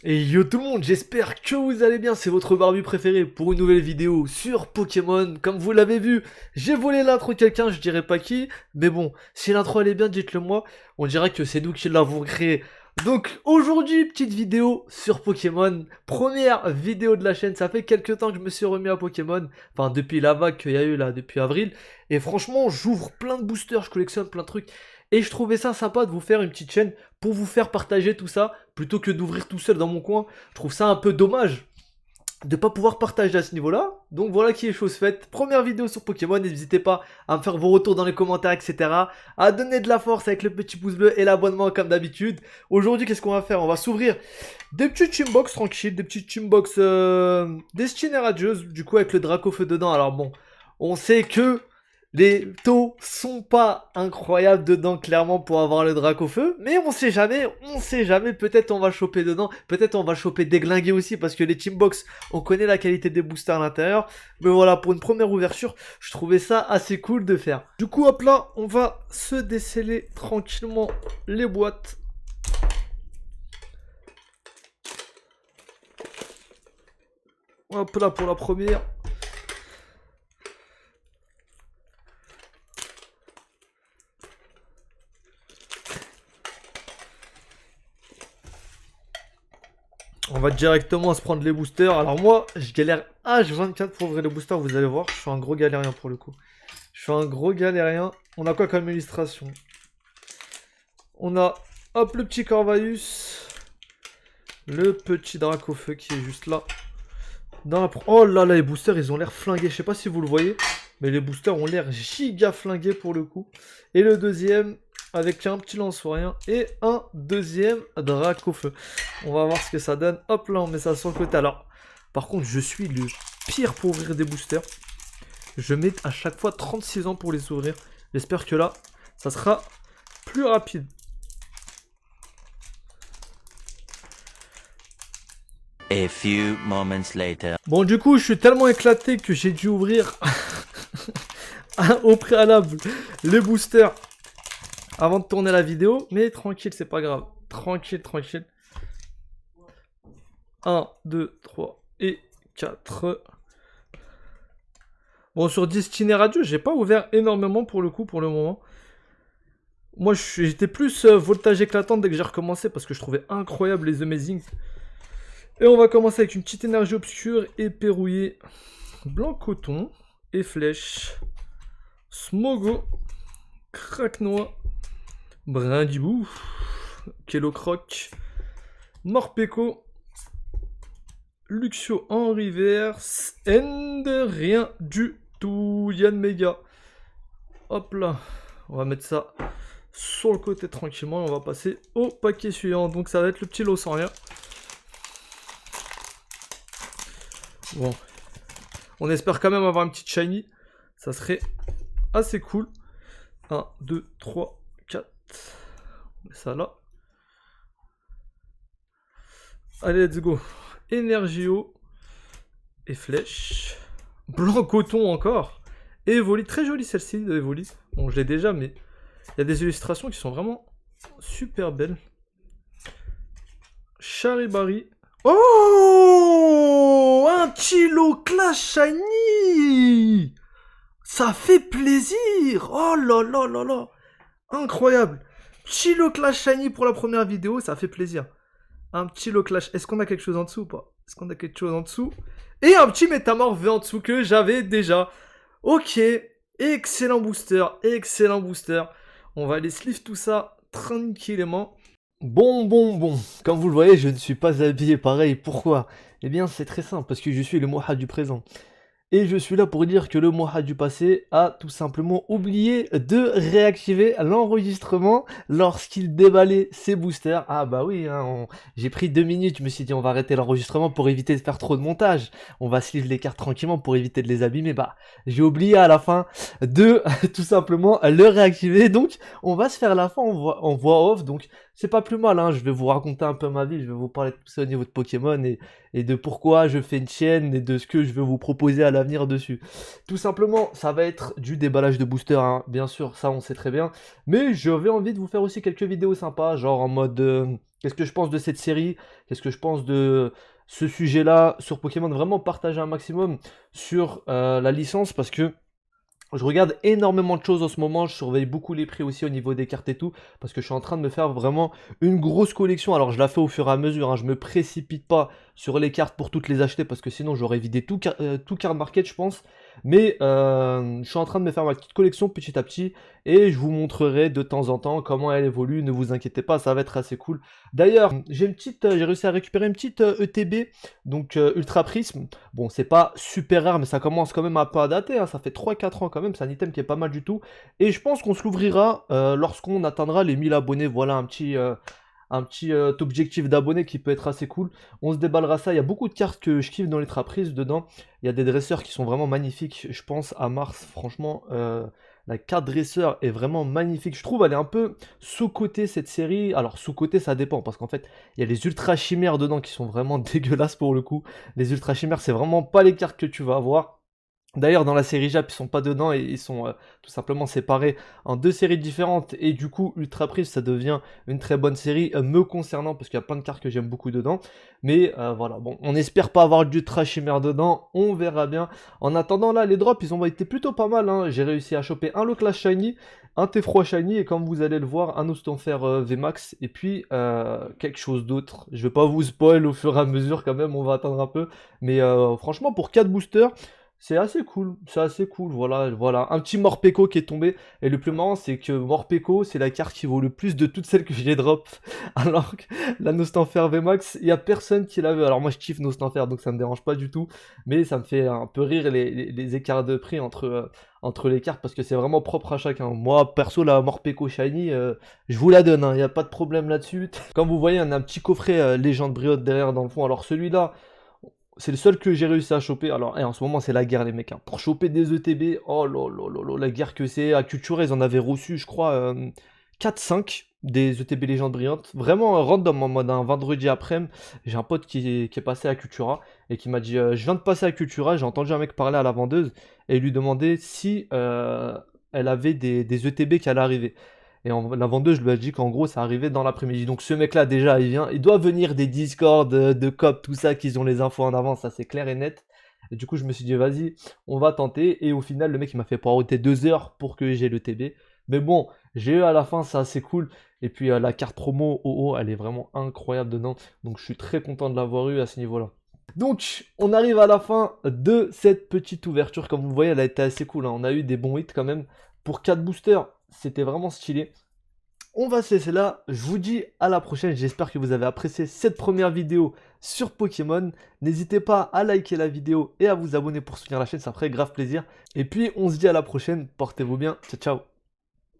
Et yo tout le monde, j'espère que vous allez bien, c'est votre barbu préféré pour une nouvelle vidéo sur Pokémon. Comme vous l'avez vu, j'ai volé l'intro de quelqu'un, je dirais pas qui, mais bon, si l'intro elle est bien, dites-le moi, on dirait que c'est nous qui l'avons créé. Donc aujourd'hui, petite vidéo sur Pokémon, première vidéo de la chaîne, ça fait quelques temps que je me suis remis à Pokémon, enfin depuis la vague qu'il y a eu là, depuis avril, et franchement j'ouvre plein de boosters, je collectionne plein de trucs, et je trouvais ça sympa de vous faire une petite chaîne pour vous faire partager tout ça, plutôt que d'ouvrir tout seul dans mon coin. Je trouve ça un peu dommage de pas pouvoir partager à ce niveau-là. Donc voilà qui est chose faite. Première vidéo sur Pokémon, n'hésitez pas à me faire vos retours dans les commentaires, etc. À donner de la force avec le petit pouce bleu et l'abonnement comme d'habitude. Aujourd'hui, qu'est-ce qu'on va faire? On va s'ouvrir des petites teambox tranquilles, des petites teambox destinées radieuses, du coup avec le Dracofeu dedans. Alors bon, on sait que les taux sont pas incroyables dedans, clairement, pour avoir le Dracofeu. Mais on sait jamais, peut-être on va choper dedans. Peut-être on va choper déglinguer aussi, parce que les teambox, on connaît la qualité des boosters à l'intérieur. Mais voilà, pour une première ouverture, je trouvais ça assez cool de faire. Du coup, hop là, on va se déceler tranquillement les boîtes. Hop là pour la première. On va directement se prendre les boosters. Alors moi, je galère H24 pour ouvrir les boosters, vous allez voir. Je suis un gros galérien pour le coup. Je suis un gros galérien. On a quoi comme illustration? On a, hop, le petit Corvus. Le petit Dracofeu qui est juste là. Oh là là, les boosters, ils ont l'air flingués. Je sais pas si vous le voyez, mais les boosters ont l'air giga flingués pour le coup. Et le deuxième, avec un petit lance-rien et un deuxième Dracofeu. On va voir ce que ça donne. Hop là, on met ça sur le côté. Alors, par contre, je suis le pire pour ouvrir des boosters. Je mets à chaque fois 36 ans pour les ouvrir. J'espère que là, ça sera plus rapide. A few moments later. Bon, du coup, je suis tellement éclaté que j'ai dû ouvrir au préalable les boosters avant de tourner la vidéo. Mais tranquille, c'est pas grave. Tranquille, tranquille. 1, 2, 3 et 4. Bon, sur Destiné Radio, j'ai pas ouvert énormément pour le coup, pour le moment. Moi, j'étais plus voltage éclatant dès que j'ai recommencé parce que je trouvais incroyable les Amazing. Et on va commencer avec une petite énergie obscure et rouillée. Blanc coton et flèche. Smogo. Craque-noix. Brindibou. Kellocroc. Morpeko. Luxio en reverse. And rien du tout. Yann Mega. Hop là. On va mettre ça sur le côté tranquillement. Et on va passer au paquet suivant. Donc ça va être le petit lot sans rien. Bon, on espère quand même avoir une petite shiny. Ça serait assez cool. 1, 2, 3, 4. On met ça là. Allez, let's go. Energio. Et flèche. Blanc coton encore. Et Evoli. Très jolie celle-ci de Evoli. Bon, je l'ai déjà, mais il y a des illustrations qui sont vraiment super belles. Charibari. Oh, un Chilo Clash Shiny. Ça fait plaisir. Oh là là là là. Incroyable. Chilo Clash Shiny pour la première vidéo, ça fait plaisir. Un petit Clash. Est-ce qu'on a quelque chose en dessous ou pas? Est-ce qu'on a quelque chose en dessous? Et un petit Métamorphe en dessous que j'avais déjà. Ok. Excellent booster. Excellent booster. On va aller sleeve tout ça tranquillement. Bon. Comme vous le voyez, je ne suis pas habillé pareil. Pourquoi? Eh bien, c'est très simple, parce que je suis le Moha du présent. Et je suis là pour dire que le Moha du passé a tout simplement oublié de réactiver l'enregistrement lorsqu'il déballait ses boosters. Ah bah oui, hein, j'ai pris 2 minutes, je me suis dit on va arrêter l'enregistrement pour éviter de faire trop de montage. On va sleeve les cartes tranquillement pour éviter de les abîmer. Bah, j'ai oublié à la fin de tout simplement le réactiver. Donc, on va se faire la fin en voix off. Donc, c'est pas plus mal, hein. Je vais vous raconter un peu ma vie, je vais vous parler de tout ça au niveau de Pokémon et de pourquoi je fais une chaîne et de ce que je vais vous proposer à l'avenir dessus. Tout simplement, ça va être du déballage de booster, hein. Bien sûr, ça on sait très bien. Mais j'avais envie de vous faire aussi quelques vidéos sympas, genre en mode qu'est-ce que je pense de cette série, qu'est-ce que je pense de ce sujet-là sur Pokémon, vraiment partager un maximum sur la licence parce que je regarde énormément de choses en ce moment, je surveille beaucoup les prix aussi au niveau des cartes et tout, parce que je suis en train de me faire vraiment une grosse collection. Alors je la fais au fur et à mesure, hein, je me précipite pas sur les cartes pour toutes les acheter, parce que sinon j'aurais vidé tout card market je pense. Mais je suis en train de me faire ma petite collection petit à petit, et je vous montrerai de temps en temps comment elle évolue, ne vous inquiétez pas, ça va être assez cool. D'ailleurs, j'ai réussi à récupérer une petite ETB, donc Ultra Prisme. Bon, c'est pas super rare, mais ça commence quand même un peu à dater, hein. Ça fait 3-4 ans quand même, c'est un item qui est pas mal du tout. Et je pense qu'on se l'ouvrira lorsqu'on atteindra les 1000 abonnés. Voilà un petit objectif d'abonnés qui peut être assez cool. On se déballera ça, il y a beaucoup de cartes que je kiffe dans les traprises dedans. Il y a des dresseurs qui sont vraiment magnifiques, je pense à Mars, franchement, la carte dresseur est vraiment magnifique. Je trouve elle est un peu sous-cotée cette série. Alors sous-cotée ça dépend, parce qu'en fait, il y a les ultra chimères dedans qui sont vraiment dégueulasses pour le coup. Les ultra chimères, c'est vraiment pas les cartes que tu vas avoir. D'ailleurs, dans la série Jap, ils sont pas dedans et ils sont tout simplement séparés en deux séries différentes. Et du coup, Ultra Prive, ça devient une très bonne série me concernant parce qu'il y a plein de cartes que j'aime beaucoup dedans. Mais voilà, bon, on espère pas avoir d'Ultra Chimère dedans, on verra bien. En attendant, là, les drops, ils ont été plutôt pas mal, hein. J'ai réussi à choper un Loclash Shiny, un T3 Shiny et comme vous allez le voir, un Ostenfer VMAX et puis quelque chose d'autre. Je vais pas vous spoil au fur et à mesure quand même, on va attendre un peu. Mais franchement, pour 4 boosters. C'est assez cool, voilà, voilà. Un petit Morpeko qui est tombé, et le plus marrant, c'est que Morpeko, c'est la carte qui vaut le plus de toutes celles que j'ai drop, alors que la Nostanfer VMAX, il y a personne qui la veut. Alors moi, je kiffe Nostanfer, donc ça me dérange pas du tout, mais ça me fait un peu rire les écarts de prix entre les cartes, parce que c'est vraiment propre à chacun. Moi, perso, la Morpeko Shiny, je vous la donne, il n'y a pas de problème là-dessus. Comme vous voyez, on a un petit coffret Légende Briotte derrière dans le fond, alors celui-là, c'est le seul que j'ai réussi à choper. Alors, en ce moment, c'est la guerre, les mecs, hein. Pour choper des ETB, oh là là là là, la guerre que c'est. À Cultura, ils en avaient reçu, je crois, 4-5 des ETB légendes brillantes. Vraiment random, en mode un vendredi après-midi. J'ai un pote qui est passé à Cultura et qui m'a dit je viens de passer à Cultura, j'ai entendu un mec parler à la vendeuse et lui demander si elle avait des ETB qui allaient arriver. Et la vendeuse, je lui ai dit qu'en gros, ça arrivait dans l'après-midi. Donc ce mec-là, déjà, il doit venir des Discord, de COP, tout ça, qu'ils ont les infos en avance, ça c'est clair et net. Et du coup, je me suis dit, vas-y, on va tenter. Et au final, le mec, il m'a fait poireauter 2 heures pour que j'ai le TB. Mais bon, j'ai eu à la fin, c'est assez cool. Et puis la carte promo OO, elle est vraiment incroyable dedans. Donc je suis très content de l'avoir eu à ce niveau-là. Donc, on arrive à la fin de cette petite ouverture. Comme vous voyez, elle a été assez cool, hein. On a eu des bons hits quand même. Pour 4 boosters, c'était vraiment stylé. On va se laisser là. Je vous dis à la prochaine. J'espère que vous avez apprécié cette première vidéo sur Pokémon. N'hésitez pas à liker la vidéo et à vous abonner pour soutenir la chaîne. Ça ferait grave plaisir. Et puis, on se dit à la prochaine. Portez-vous bien. Ciao, ciao.